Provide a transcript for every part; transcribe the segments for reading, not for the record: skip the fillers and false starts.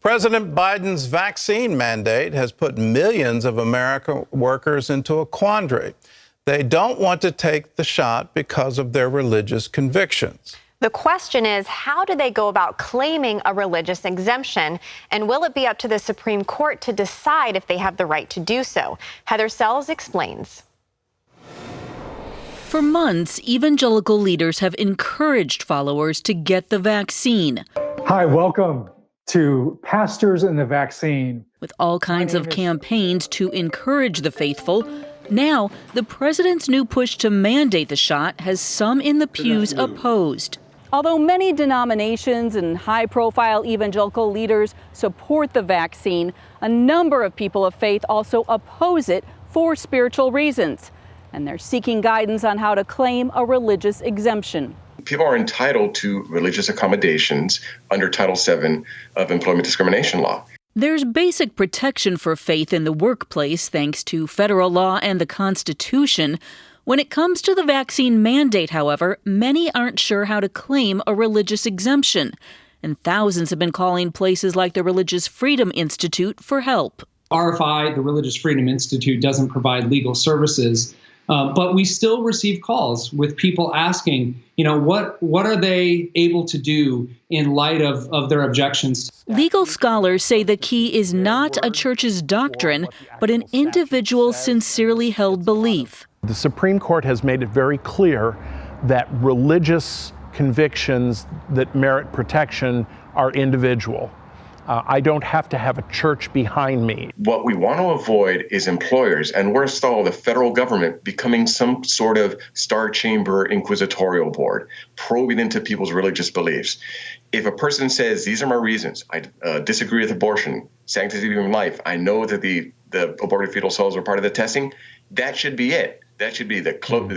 President Biden's vaccine mandate has put millions of American workers into a quandary. They don't want to take the shot because of their religious convictions. The question is, how do they go about claiming a religious exemption? And will it be up to the Supreme Court to decide if they have the right to do so? Heather Sells explains. For months, evangelical leaders have encouraged followers to get the vaccine. Hi, welcome to Pastors and the Vaccine. With all kinds of campaigns to encourage the faithful, now the president's new push to mandate the shot has some in the pews opposed. Although many denominations and high-profile evangelical leaders support the vaccine, a number of people of faith also oppose it for spiritual reasons. And they're seeking guidance on how to claim a religious exemption. People are entitled to religious accommodations under Title VII of employment discrimination law. There's basic protection for faith in the workplace thanks to federal law and the Constitution. When it comes to the vaccine mandate, however, many aren't sure how to claim a religious exemption. And thousands have been calling places like the Religious Freedom Institute for help. RFI, the Religious Freedom Institute, doesn't provide legal services. But we still receive calls with people asking, what are they able to do in light of their objections? Legal scholars say the key is not a church's doctrine, but an individual's sincerely held belief. The Supreme Court has made it very clear that religious convictions that merit protection are individual. I don't have to have a church behind me. What we want to avoid is employers and worst of all, the federal government becoming some sort of star chamber inquisitorial board, probing into people's religious beliefs. If a person says, these are my reasons, I disagree with abortion, sanctity of human life, I know that the aborted fetal cells are part of the testing, that should be it. That should be the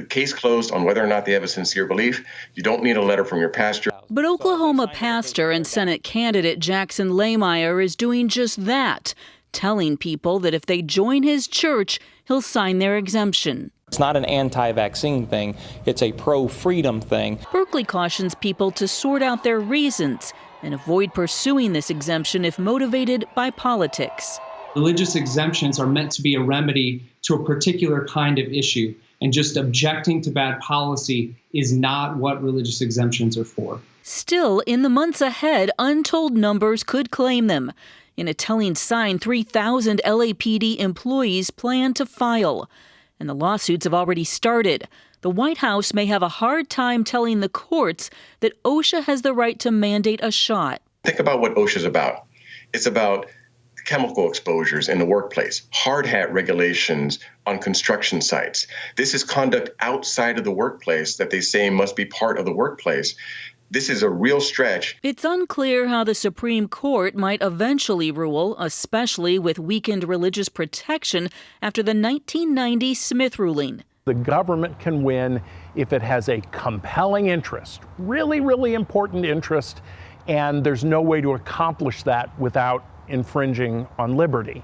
case closed on whether or not they have a sincere belief. You don't need a letter from your pastor. But Oklahoma pastor and Senate candidate Jackson Lahmeyer is doing just that, telling people that if they join his church, he'll sign their exemption. It's not an anti-vaccine thing, it's a pro-freedom thing. Berkeley cautions people to sort out their reasons and avoid pursuing this exemption if motivated by politics. Religious exemptions are meant to be a remedy to a particular kind of issue, and just objecting to bad policy is not what religious exemptions are for. Still, in the months ahead, untold numbers could claim them. In a telling sign, 3,000 LAPD employees plan to file. And the lawsuits have already started. The White House may have a hard time telling the courts that OSHA has the right to mandate a shot. Think about what OSHA is about. It's about chemical exposures in the workplace, hard hat regulations on construction sites. This is conduct outside of the workplace that they say must be part of the workplace. This is a real stretch. It's unclear how the Supreme Court might eventually rule, especially with weakened religious protection after the 1990 Smith ruling. The government can win if it has a compelling interest, really, really important interest, and there's no way to accomplish that without infringing on liberty.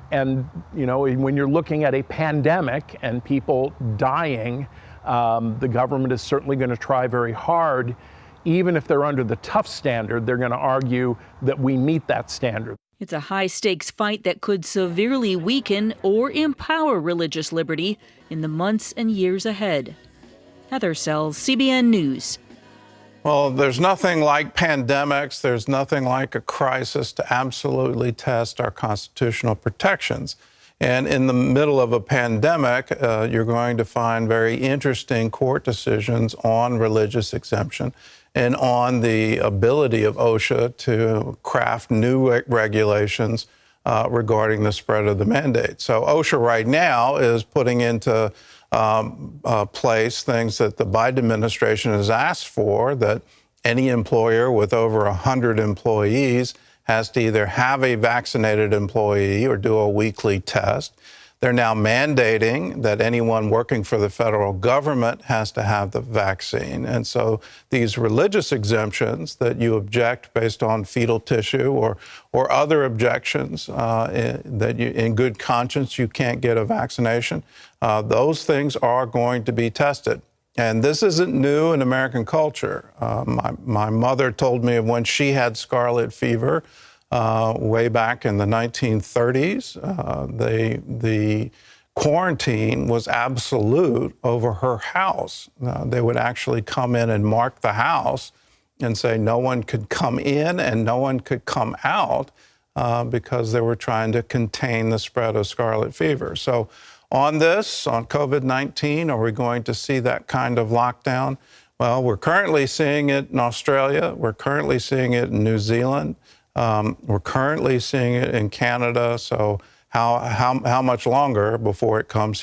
And, when you're looking at a pandemic and people dying, the government is certainly going to try very hard. Even if they're under the tough standard, they're going to argue that we meet that standard. It's a high-stakes fight that could severely weaken or empower religious liberty in the months and years ahead. Heather Sells, CBN News. Well, there's nothing like pandemics. There's nothing like a crisis to absolutely test our constitutional protections. And in the middle of a pandemic, you're going to find very interesting court decisions on religious exemption and on the ability of OSHA to craft new regulations regarding the spread of the mandate. So OSHA right now is putting into place things that the Biden administration has asked for, that any employer with over 100 employees has to either have a vaccinated employee or do a weekly test. They're now mandating that anyone working for the federal government has to have the vaccine. And so these religious exemptions that you object based on fetal tissue or other objections that you, in good conscience, you can't get a vaccination, those things are going to be tested. And this isn't new in American culture. My mother told me of when she had scarlet fever. way back in the 1930s. The quarantine was absolute over her house. They would actually come in and mark the house and say no one could come in and no one could come out because they were trying to contain the spread of scarlet fever. So on COVID-19, are we going to see that kind of lockdown? Well, we're currently seeing it in Australia. We're currently seeing it in New Zealand. We're currently seeing it in Canada. So how much longer before it comes